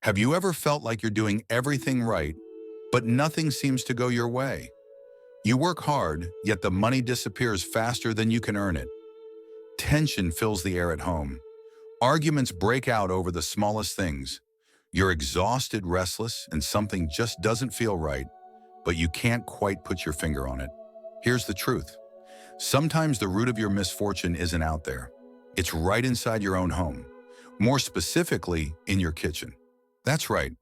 Have you ever felt like you're doing everything right, but nothing seems to go your way? You work hard, yet the money disappears faster than you can earn it. Tension fills the air at home. Arguments break out over the smallest things. You're exhausted, restless, and something just doesn't feel right, but you can't quite put your finger on it. Here's the truth. Sometimes the root of your misfortune isn't out there. It's right inside your own home. More specifically, in your kitchen. That's right.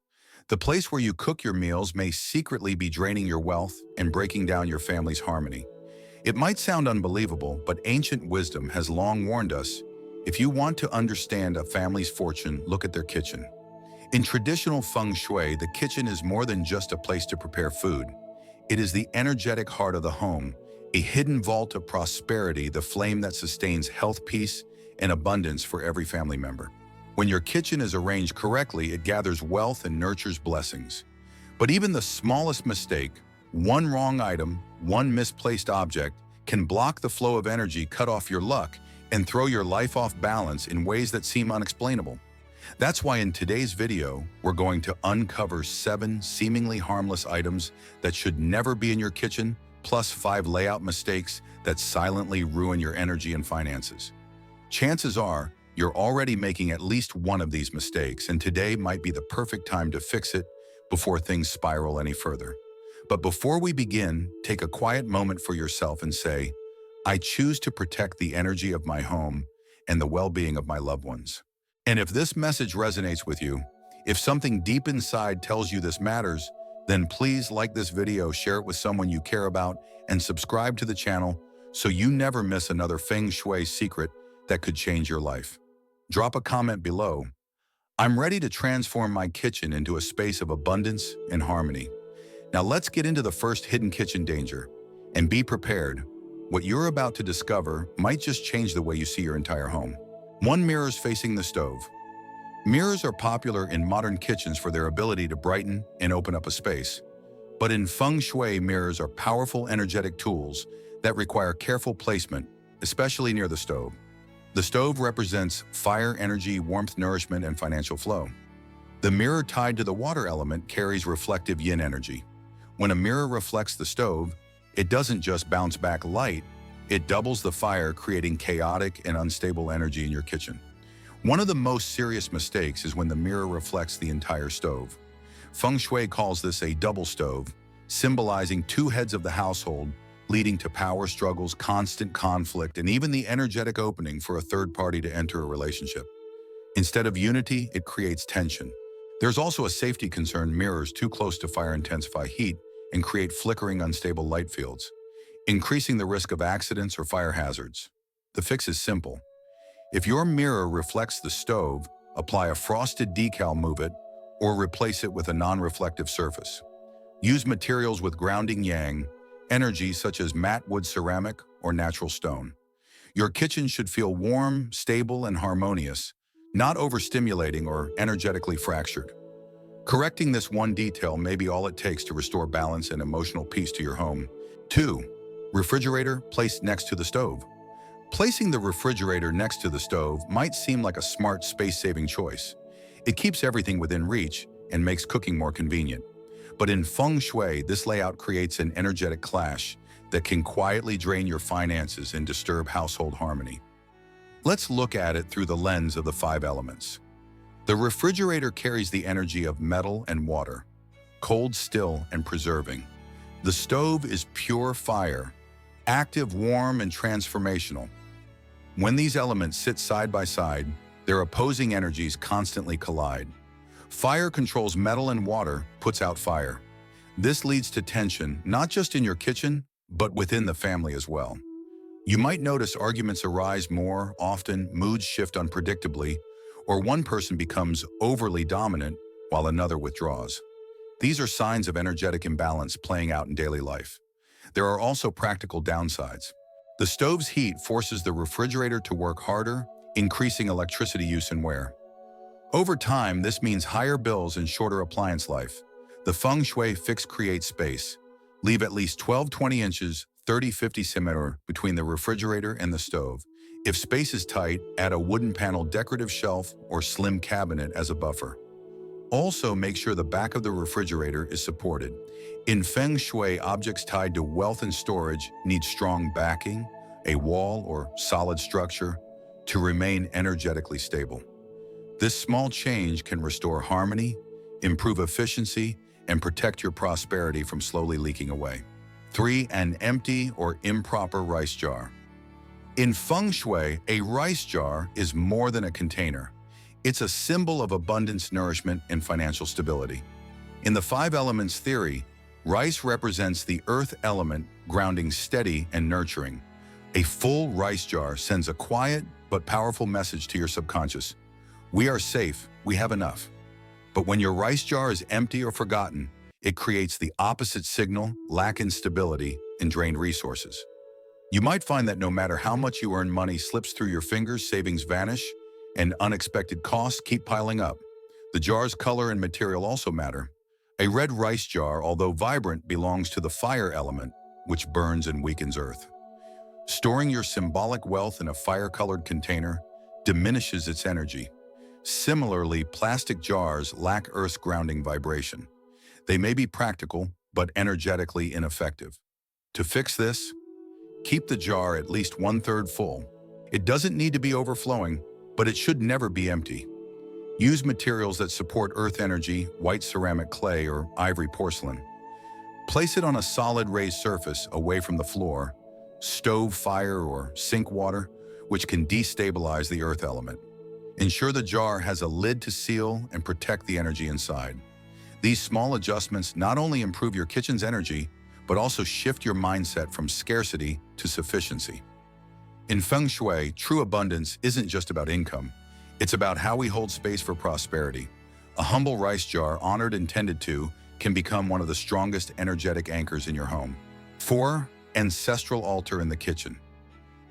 The place where you cook your meals may secretly be draining your wealth and breaking down your family's harmony. It might sound unbelievable, but ancient wisdom has long warned us, if you want to understand a family's fortune, look at their kitchen. In traditional feng shui, the kitchen is more than just a place to prepare food. It is the energetic heart of the home, a hidden vault of prosperity, the flame that sustains health, peace, and abundance for every family member. When your kitchen is arranged correctly, it gathers wealth and nurtures blessings. But even the smallest mistake, one wrong item, one misplaced object, can block the flow of energy, cut off your luck, and throw your life off balance in ways that seem unexplainable. That's why in today's video, we're going to uncover 7 seemingly harmless items that should never be in your kitchen, plus 5 layout mistakes that silently ruin your energy and finances. Chances are, you're already making at least one of these mistakes, and today might be the perfect time to fix it before things spiral any further. But before we begin, take a quiet moment for yourself and say, I choose to protect the energy of my home and the well-being of my loved ones. And if this message resonates with you, if something deep inside tells you this matters, then please like this video, share it with someone you care about, and subscribe to the channel so you never miss another Feng Shui secret that could change your life. Drop a comment below. I'm ready to transform my kitchen into a space of abundance and harmony. Now let's get into the first hidden kitchen danger. And be prepared. What you're about to discover might just change the way you see your entire home. 1. Mirrors facing the stove. Mirrors are popular in modern kitchens for their ability to brighten and open up a space. But in Feng Shui, mirrors are powerful energetic tools that require careful placement, especially near the stove. The stove represents fire, energy, warmth, nourishment, and financial flow. The mirror tied to the water element carries reflective yin energy. When a mirror reflects the stove, it doesn't just bounce back light, it doubles the fire, creating chaotic and unstable energy in your kitchen. One of the most serious mistakes is when the mirror reflects the entire stove. Feng Shui calls this a double stove, symbolizing 2 heads of the household, leading to power struggles, constant conflict, and even the energetic opening for a third party to enter a relationship. Instead of unity, it creates tension. There's also a safety concern. Mirrors too close to fire intensify heat and create flickering, unstable light fields, increasing the risk of accidents or fire hazards. The fix is simple. If your mirror reflects the stove, apply a frosted decal, move it, or replace it with a non-reflective surface. Use materials with grounding yang energy such as matte wood, ceramic, or natural stone. Your kitchen should feel warm, stable, and harmonious, not overstimulating or energetically fractured. Correcting this one detail may be all it takes to restore balance and emotional peace to your home. 2. Refrigerator placed next to the stove. Placing the refrigerator next to the stove might seem like a smart, space-saving choice. It keeps everything within reach and makes cooking more convenient. But in Feng Shui, this layout creates an energetic clash that can quietly drain your finances and disturb household harmony. Let's look at it through the lens of the 5 elements. The refrigerator carries the energy of metal and water, cold, still, and preserving. The stove is pure fire, active, warm, and transformational. When these elements sit side by side, their opposing energies constantly collide. Fire controls metal and water puts out fire. This leads to tension, not just in your kitchen, but within the family as well. You might notice arguments arise more often, moods shift unpredictably, or one person becomes overly dominant while another withdraws. These are signs of energetic imbalance playing out in daily life. There are also practical downsides. The stove's heat forces the refrigerator to work harder, increasing electricity use and wear. Over time, this means higher bills and shorter appliance life. The Feng Shui fix creates space. Leave at least 12-20 inches, 30-50 cm between the refrigerator and the stove. If space is tight, add a wooden panel decorative shelf or slim cabinet as a buffer. Also, make sure the back of the refrigerator is supported. In Feng Shui, objects tied to wealth and storage need strong backing, a wall or solid structure, to remain energetically stable. This small change can restore harmony, improve efficiency, and protect your prosperity from slowly leaking away. 3. An empty or improper rice jar. In Feng Shui, a rice jar is more than a container. It's a symbol of abundance, nourishment, and financial stability. In the five elements theory, rice represents the earth element, grounding steady and nurturing. A full rice jar sends a quiet but powerful message to your subconscious. We are safe, we have enough. But when your rice jar is empty or forgotten, it creates the opposite signal: lack in stability and drained resources. You might find that no matter how much you earn, money slips through your fingers, savings vanish, and unexpected costs keep piling up. The jar's color and material also matter. A red rice jar, although vibrant, belongs to the fire element, which burns and weakens earth. Storing your symbolic wealth in a fire-colored container diminishes its energy. Similarly, plastic jars lack Earth's grounding vibration. They may be practical, but energetically ineffective. To fix this, keep the jar at least 1/3 full. It doesn't need to be overflowing, but it should never be empty. Use materials that support earth energy: white ceramic clay or ivory porcelain. Place it on a solid raised surface away from the floor, stove, fire, or sink water, which can destabilize the earth element. Ensure the jar has a lid to seal and protect the energy inside. These small adjustments not only improve your kitchen's energy, but also shift your mindset from scarcity to sufficiency. In Feng Shui, true abundance isn't just about income. It's about how we hold space for prosperity. A humble rice jar, honored and tended to, can become one of the strongest energetic anchors in your home. 4. Ancestral altar in the kitchen.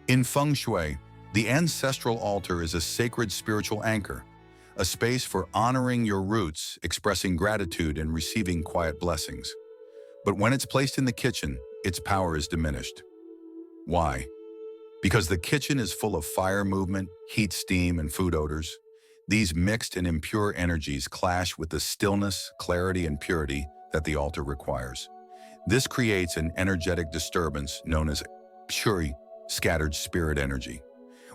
In Feng Shui, the ancestral altar is a sacred spiritual anchor, a space for honoring your roots, expressing gratitude, and receiving quiet blessings. But when it's placed in the kitchen, its power is diminished. Why? Because the kitchen is full of fire movement, heat, steam, and food odors. These mixed and impure energies clash with the stillness, clarity, and purity that the altar requires. This creates an energetic disturbance known as shui, scattered spirit energy.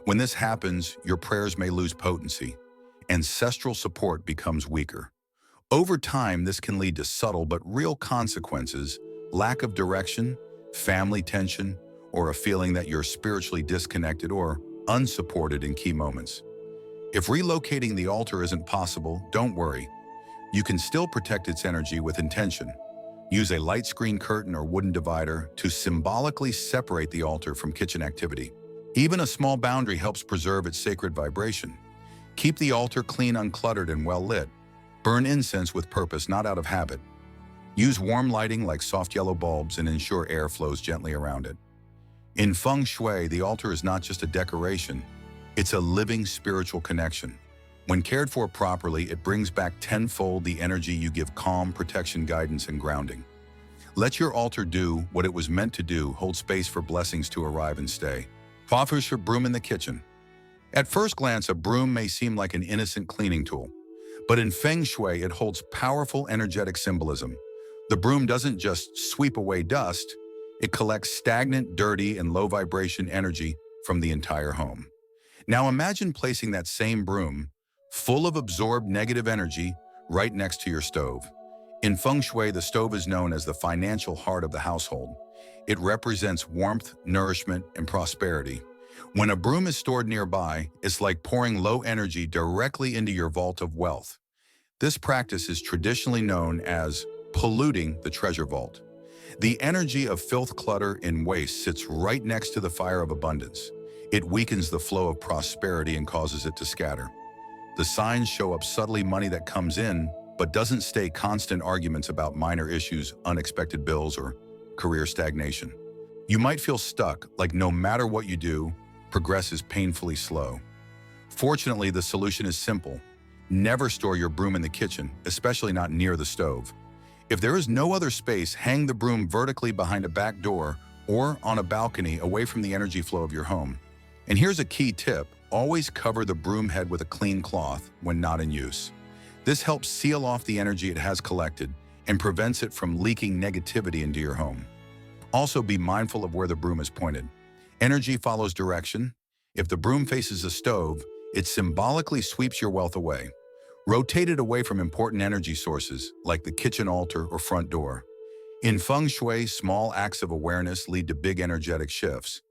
When this happens, your prayers may lose potency. Ancestral support becomes weaker. Over time, this can lead to subtle but real consequences: lack of direction, family tension, or a feeling that you're spiritually disconnected or unsupported in key moments. If relocating the altar isn't possible, don't worry. You can still protect its energy with intention. Use a light screen curtain or wooden divider to symbolically separate the altar from kitchen activity. Even a small boundary helps preserve its sacred vibration. Keep the altar clean, uncluttered, and well lit. Burn incense with purpose, not out of habit. Use warm lighting like soft yellow bulbs and ensure air flows gently around it. In Feng Shui, the altar is not just a decoration, it's a living spiritual connection. When cared for properly, it brings back tenfold the energy you give: calm, protection, guidance, and grounding. Let your altar do what it was meant to do: hold space for blessings to arrive and stay. 5. Broom in the kitchen. At first glance, a broom may seem like an innocent cleaning tool, but in Feng Shui, it holds powerful energetic symbolism. The broom doesn't just sweep away dust, it collects stagnant, dirty, and low vibration energy from the entire home. Now imagine placing that same broom, full of absorbed negative energy, right next to your stove. In Feng Shui, the stove is known as the financial heart of the household. It represents warmth, nourishment, and prosperity. When a broom is stored nearby, it's like pouring low energy directly into your vault of wealth. This practice is traditionally known as polluting the treasure vault. The energy of filth, clutter, and waste sits right next to the fire of abundance. It weakens the flow of prosperity and causes it to scatter. The signs show up subtly: money that comes in but doesn't stay, constant arguments about minor issues, unexpected bills, or career stagnation. You might feel stuck, like no matter what you do, progress is painfully slow. Fortunately, the solution is simple. Never store your broom in the kitchen, especially not near the stove. If there is no other space, hang the broom vertically behind a back door or on a balcony away from the energy flow of your home. And here's a key tip: always cover the broom head with a clean cloth when not in use. This helps seal off the energy it has collected and prevents it from leaking negativity into your home. Also, be mindful of where the broom is pointed. Energy follows direction. If the broom faces a stove, it symbolically sweeps your wealth away. Rotate it away from important energy sources, like the kitchen altar or front door. In feng shui, small acts of awareness lead to big energetic shifts.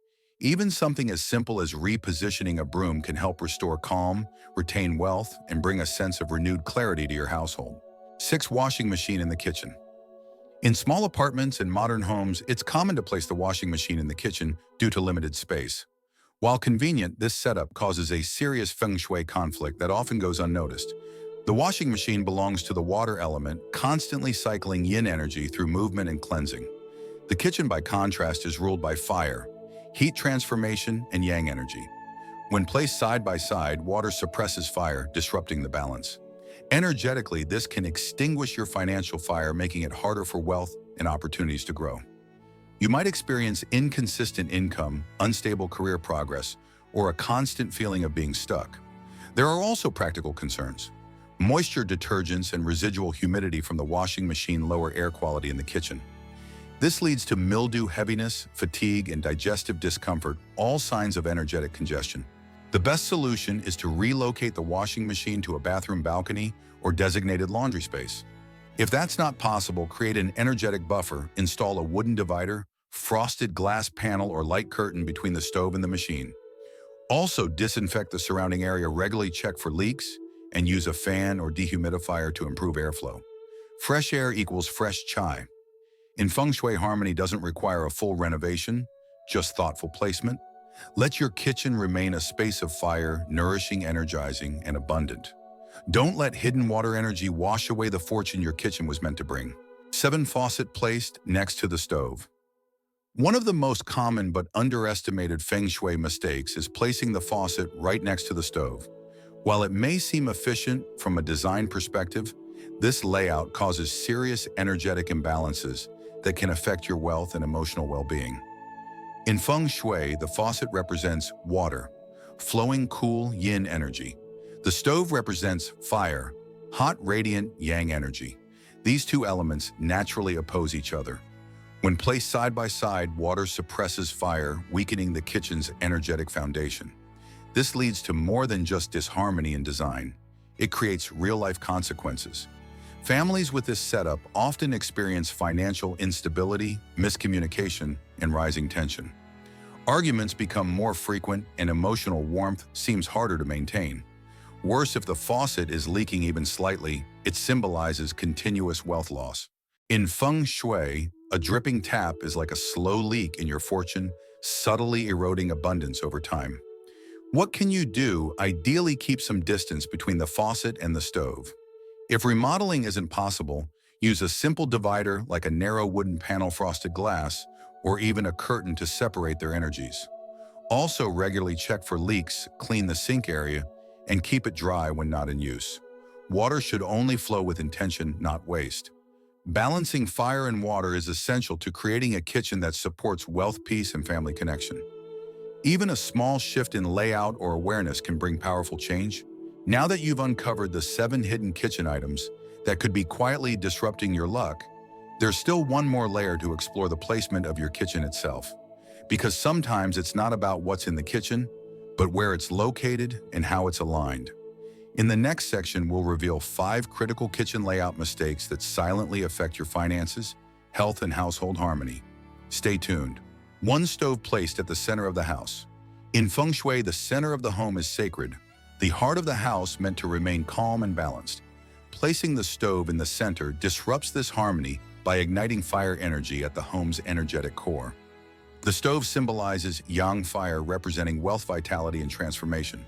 Even something as simple as repositioning a broom can help restore calm, retain wealth, and bring a sense of renewed clarity to your household. 6. Washing machine in the kitchen. In small apartments and modern homes, it's common to place the washing machine in the kitchen due to limited space. While convenient, this setup causes a serious feng shui conflict that often goes unnoticed. The washing machine belongs to the water element, constantly cycling yin energy through movement and cleansing. The kitchen, by contrast, is ruled by fire, heat transformation, and yang energy. When placed side by side, water suppresses fire, disrupting the balance. Energetically, this can extinguish your financial fire, making it harder for wealth and opportunities to grow. You might experience inconsistent income, unstable career progress, or a constant feeling of being stuck. There are also practical concerns. Moisture detergents and residual humidity from the washing machine lower air quality in the kitchen. This leads to mildew, heaviness, fatigue, and digestive discomfort, all signs of energetic congestion. The best solution is to relocate the washing machine to a bathroom balcony or designated laundry space. If that's not possible, create an energetic buffer, install a wooden divider, frosted glass panel, or light curtain between the stove and the machine. Also, disinfect the surrounding area, regularly check for leaks, and use a fan or dehumidifier to improve airflow. Fresh air equals fresh chai. In feng shui, harmony doesn't require a full renovation, just thoughtful placement. Let your kitchen remain a space of fire, nourishing, energizing, and abundant. Don't let hidden water energy wash away the fortune your kitchen was meant to bring. 7. Faucet placed next to the stove. One of the most common but underestimated feng shui mistakes is placing the faucet right next to the stove. While it may seem efficient from a design perspective, this layout causes serious energetic imbalances that can affect your wealth and emotional well-being. In feng shui, the faucet represents water, flowing cool yin energy. The stove represents fire, hot radiant yang energy. These two elements naturally oppose each other. When placed side by side, water suppresses fire, weakening the kitchen's energetic foundation. This leads to more than just disharmony in design. It creates real-life consequences. Families with this setup often experience financial instability, miscommunication, and rising tension. Arguments become more frequent, and emotional warmth seems harder to maintain. Worse, if the faucet is leaking even slightly, it symbolizes continuous wealth loss. In feng shui, a dripping tap is like a slow leak in your fortune, subtly eroding abundance over time. What can you do? Ideally, keep some distance between the faucet and the stove. If remodeling isn't possible, use a simple divider like a narrow wooden panel, frosted glass, or even a curtain to separate their energies. Also, regularly check for leaks, clean the sink area, and keep it dry when not in use. Water should only flow with intention, not waste. Balancing fire and water is essential to creating a kitchen that supports wealth, peace, and family connection. Even a small shift in layout or awareness can bring powerful change. Now that you've uncovered the 7 hidden kitchen items that could be quietly disrupting your luck, there's still one more layer to explore: the placement of your kitchen itself. Because sometimes it's not about what's in the kitchen, but where it's located and how it's aligned. In the next section, we'll reveal 5 critical kitchen layout mistakes that silently affect your finances, health, and household harmony. Stay tuned. 1. Stove placed at the center of the house. In feng shui, the center of the home is sacred, the heart of the house meant to remain calm and balanced. Placing the stove in the center disrupts this harmony by igniting fire energy at the home's energetic core. The stove symbolizes yang fire, representing wealth, vitality, and transformation.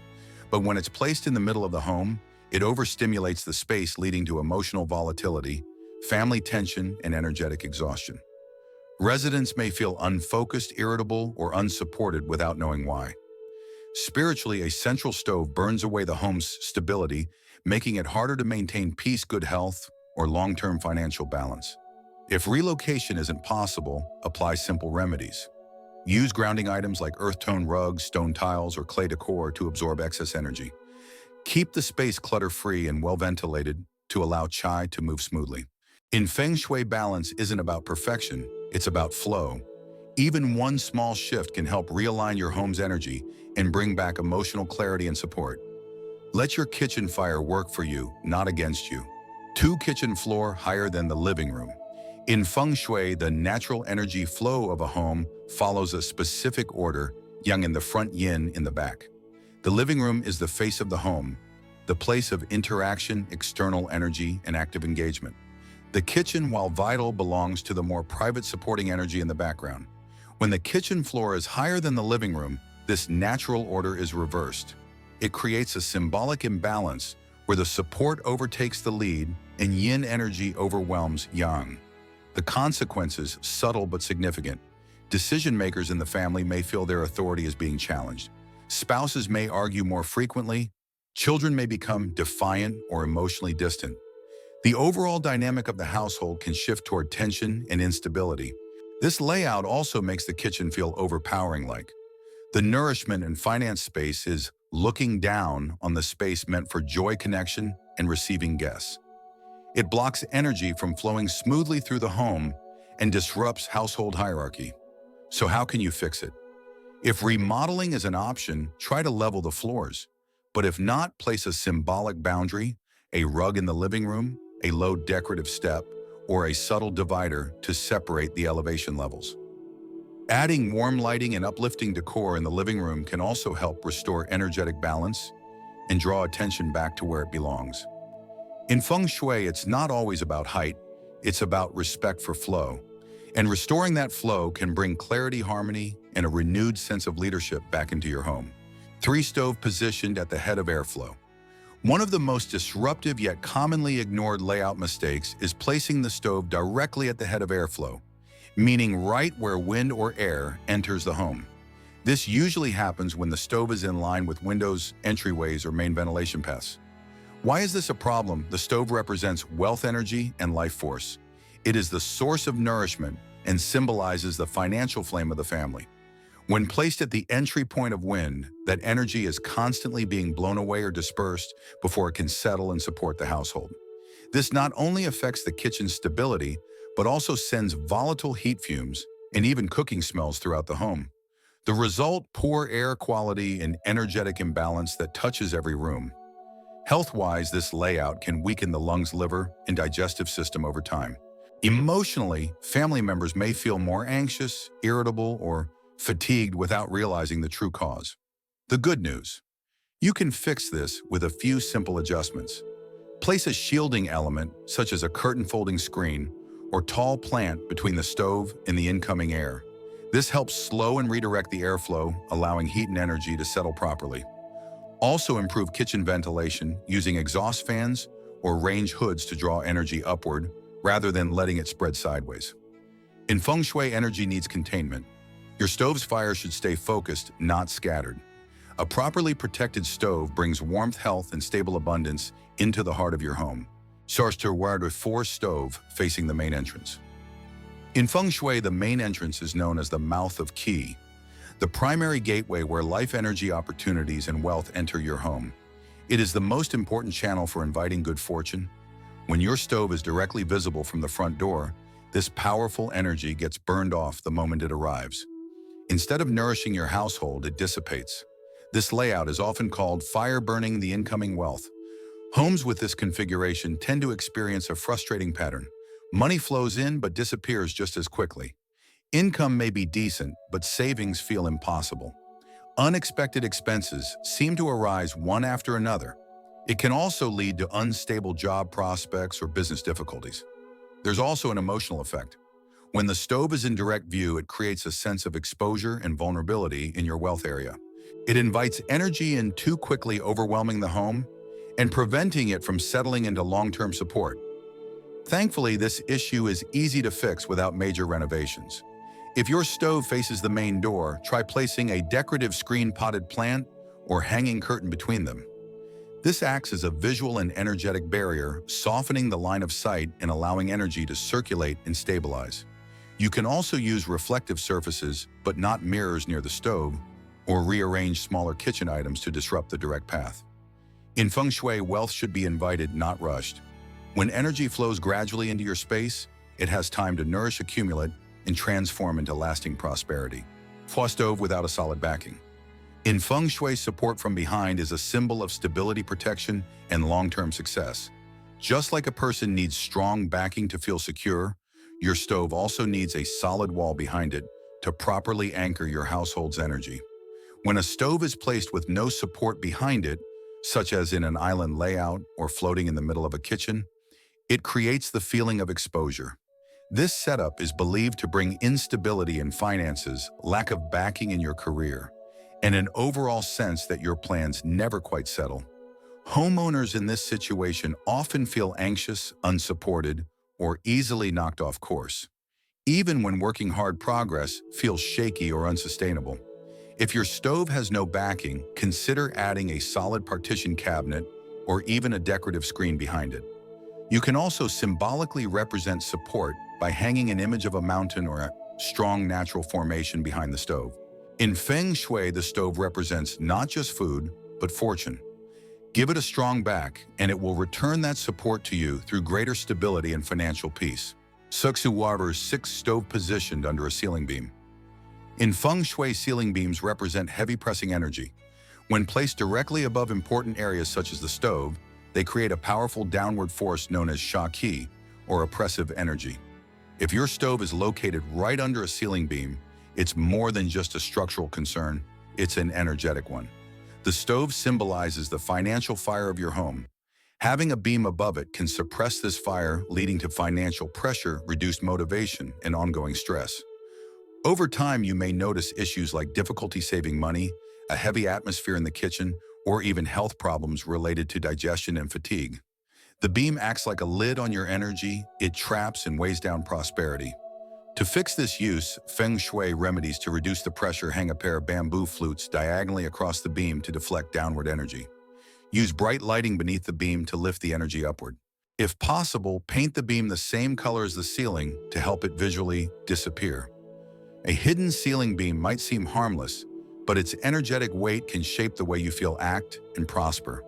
But when it's placed in the middle of the home, it overstimulates the space, leading to emotional volatility, family tension, and energetic exhaustion. Residents may feel unfocused, irritable, or unsupported without knowing why. Spiritually, a central stove burns away the home's stability, making it harder to maintain peace, good health, or long-term financial balance. If relocation isn't possible, apply simple remedies. Use grounding items like earth-tone rugs, stone tiles, or clay decor to absorb excess energy. Keep the space clutter-free and well-ventilated, to allow chai to move smoothly. In Feng Shui, balance isn't about perfection, it's about flow. Even one small shift can help realign your home's energy and bring back emotional clarity and support. Let your kitchen fire work for you, not against you. 2 kitchen floor higher than the living room. In Feng Shui, the natural energy flow of a home follows a specific order, yang in the front, yin in the back. The living room is the face of the home, the place of interaction, external energy, and active engagement. The kitchen, while vital, belongs to the more private supporting energy in the background. When the kitchen floor is higher than the living room, this natural order is reversed. It creates a symbolic imbalance where the support overtakes the lead and yin energy overwhelms yang. The consequences, subtle but significant. Decision makers in the family may feel their authority is being challenged. Spouses may argue more frequently. Children may become defiant or emotionally distant. The overall dynamic of the household can shift toward tension and instability. This layout also makes the kitchen feel overpowering-like. The nourishment and finance space is looking down on the space meant for joy, connection, and receiving guests. It blocks energy from flowing smoothly through the home and disrupts household hierarchy. So how can you fix it? If remodeling is an option, try to level the floors. But if not, place a symbolic boundary, a rug in the living room, a low decorative step, or a subtle divider to separate the elevation levels. Adding warm lighting and uplifting decor in the living room can also help restore energetic balance and draw attention back to where it belongs. In Feng Shui, it's not always about height, it's about respect for flow. And restoring that flow can bring clarity, harmony, and a renewed sense of leadership back into your home. 3 stove positioned at the head of airflow. One of the most disruptive yet commonly ignored layout mistakes is placing the stove directly at the head of airflow, meaning right where wind or air enters the home. This usually happens when the stove is in line with windows, entryways, or main ventilation paths. Why is this a problem? The stove represents wealth energy and life force. It is the source of nourishment and symbolizes the financial flame of the family. When placed at the entry point of wind, that energy is constantly being blown away or dispersed before it can settle and support the household. This not only affects the kitchen's stability, but also sends volatile heat fumes and even cooking smells throughout the home. The result, poor air quality and energetic imbalance that touches every room. Health-wise, this layout can weaken the lungs, liver, and digestive system over time. Emotionally, family members may feel more anxious, irritable, or fatigued without realizing the true cause. The good news: you can fix this with a few simple adjustments. Place a shielding element, such as a curtain folding screen or tall plant, between the stove and the incoming air. This helps slow and redirect the airflow, allowing heat and energy to settle properly. Also improve kitchen ventilation using exhaust fans or range hoods to draw energy upward rather than letting it spread sideways. In Feng Shui, energy needs containment. Your stove's fire should stay focused, not scattered. A properly protected stove brings warmth, health, and stable abundance into the heart of your home. Source to wired with 4 stove facing the main entrance. In Feng Shui, the main entrance is known as the mouth of Qi, the primary gateway where life energy, opportunities, and wealth enter your home. It is the most important channel for inviting good fortune. When your stove is directly visible from the front door, this powerful energy gets burned off the moment it arrives. Instead of nourishing your household, it dissipates. This layout is often called fire burning the incoming wealth. Homes with this configuration tend to experience a frustrating pattern. Money flows in but disappears just as quickly. Income may be decent, but savings feel impossible. Unexpected expenses seem to arise one after another. It can also lead to unstable job prospects or business difficulties. There's also an emotional effect. When the stove is in direct view, it creates a sense of exposure and vulnerability in your wealth area. It invites energy in too quickly, overwhelming the home and preventing it from settling into long-term support. Thankfully, this issue is easy to fix without major renovations. If your stove faces the main door, try placing a decorative screen potted plant or hanging curtain between them. This acts as a visual and energetic barrier, softening the line of sight and allowing energy to circulate and stabilize. You can also use reflective surfaces, but not mirrors near the stove, or rearrange smaller kitchen items to disrupt the direct path. In Feng Shui, wealth should be invited, not rushed. When energy flows gradually into your space, it has time to nourish, accumulate, and transform into lasting prosperity. Faux stove without a solid backing. In feng shui, support from behind is a symbol of stability, protection, and long-term success. Just like a person needs strong backing to feel secure, your stove also needs a solid wall behind it to properly anchor your household's energy. When a stove is placed with no support behind it, such as in an island layout or floating in the middle of a kitchen, it creates the feeling of exposure. This setup is believed to bring instability in finances, lack of backing in your career, and an overall sense that your plans never quite settle. Homeowners in this situation often feel anxious, unsupported, or easily knocked off course. Even when working hard, progress feels shaky or unsustainable. If your stove has no backing, consider adding a solid partition cabinet or even a decorative screen behind it. You can also symbolically represent support by hanging an image of a mountain or a strong natural formation behind the stove. In Feng Shui, the stove represents not just food, but fortune. Give it a strong back, and it will return that support to you through greater stability and financial peace. Suksuwaber 6 stove positioned under a ceiling beam. In Feng Shui, ceiling beams represent heavy pressing energy. When placed directly above important areas such as the stove, they create a powerful downward force known as sha qi, or oppressive energy. If your stove is located right under a ceiling beam, it's more than just a structural concern, it's an energetic one. The stove symbolizes the financial fire of your home. Having a beam above it can suppress this fire, leading to financial pressure, reduced motivation, and ongoing stress. Over time, you may notice issues like difficulty saving money, a heavy atmosphere in the kitchen, or even health problems related to digestion and fatigue. The beam acts like a lid on your energy. It traps and weighs down prosperity. To fix this, use Feng Shui remedies to reduce the pressure. Hang a pair of bamboo flutes diagonally across the beam to deflect downward energy. Use bright lighting beneath the beam to lift the energy upward. If possible, paint the beam the same color as the ceiling to help it visually disappear. A hidden ceiling beam might seem harmless, but its energetic weight can shape the way you feel, act, and prosper.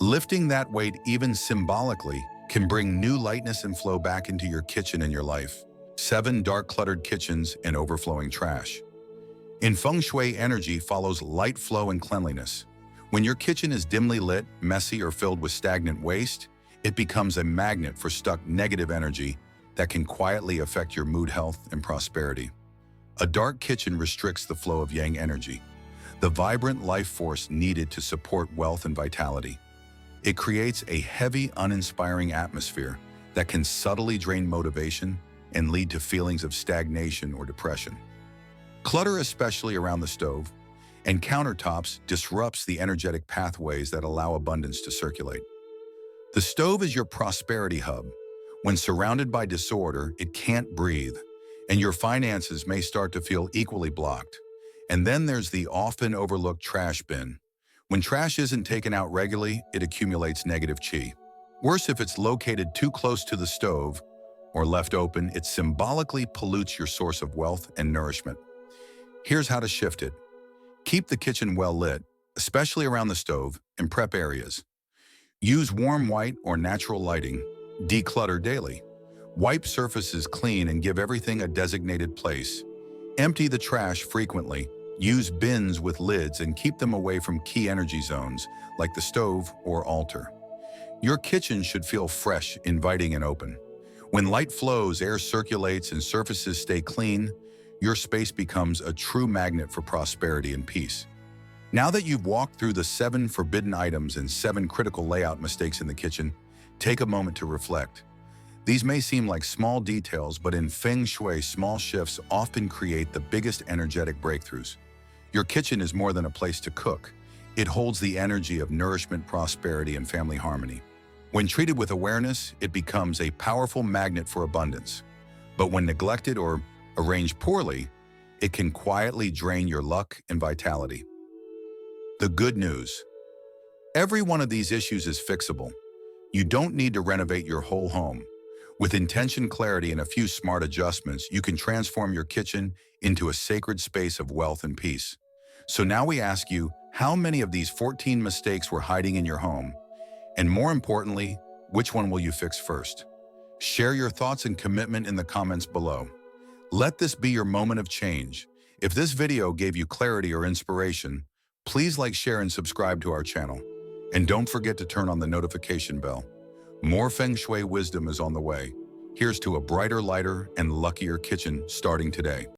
Lifting that weight, even symbolically, can bring new lightness and flow back into your kitchen and your life. 7 dark, cluttered kitchens and overflowing trash. In Feng Shui, energy follows light flow and cleanliness. When your kitchen is dimly lit, messy, or filled with stagnant waste, it becomes a magnet for stuck negative energy that can quietly affect your mood, health, and prosperity. A dark kitchen restricts the flow of yang energy, the vibrant life force needed to support wealth and vitality. It creates a heavy, uninspiring atmosphere that can subtly drain motivation and lead to feelings of stagnation or depression. Clutter, especially around the stove and countertops, disrupts the energetic pathways that allow abundance to circulate. The stove is your prosperity hub. When surrounded by disorder, it can't breathe, and your finances may start to feel equally blocked. And then there's the often overlooked trash bin. When trash isn't taken out regularly, it accumulates negative qi. Worse, if it's located too close to the stove or left open, it symbolically pollutes your source of wealth and nourishment. Here's how to shift it. Keep the kitchen well lit, especially around the stove and prep areas. Use warm white or natural lighting. Declutter daily. Wipe surfaces clean and give everything a designated place. Empty the trash frequently. Use bins with lids and keep them away from key energy zones like the stove or altar. Your kitchen should feel fresh, inviting, and open. When light flows, air circulates, and surfaces stay clean, your space becomes a true magnet for prosperity and peace. Now that you've walked through the 7 forbidden items and 7 critical layout mistakes in the kitchen, take a moment to reflect. These may seem like small details, but in Feng Shui, small shifts often create the biggest energetic breakthroughs. Your kitchen is more than a place to cook. It holds the energy of nourishment, prosperity, and family harmony. When treated with awareness, it becomes a powerful magnet for abundance. But when neglected or arranged poorly, it can quietly drain your luck and vitality. The good news: every one of these issues is fixable. You don't need to renovate your whole home. With intention, clarity, and a few smart adjustments, you can transform your kitchen into a sacred space of wealth and peace. So now we ask you, how many of these 14 mistakes were hiding in your home? And more importantly, Which one will you fix first? Share your thoughts and commitment in the comments below. Let this be your moment of change. If this video gave you clarity or inspiration, please like, share, and subscribe to our channel. And don't forget to turn on the notification bell. More Feng Shui wisdom is on the way. Here's to a brighter, lighter, and luckier kitchen starting today.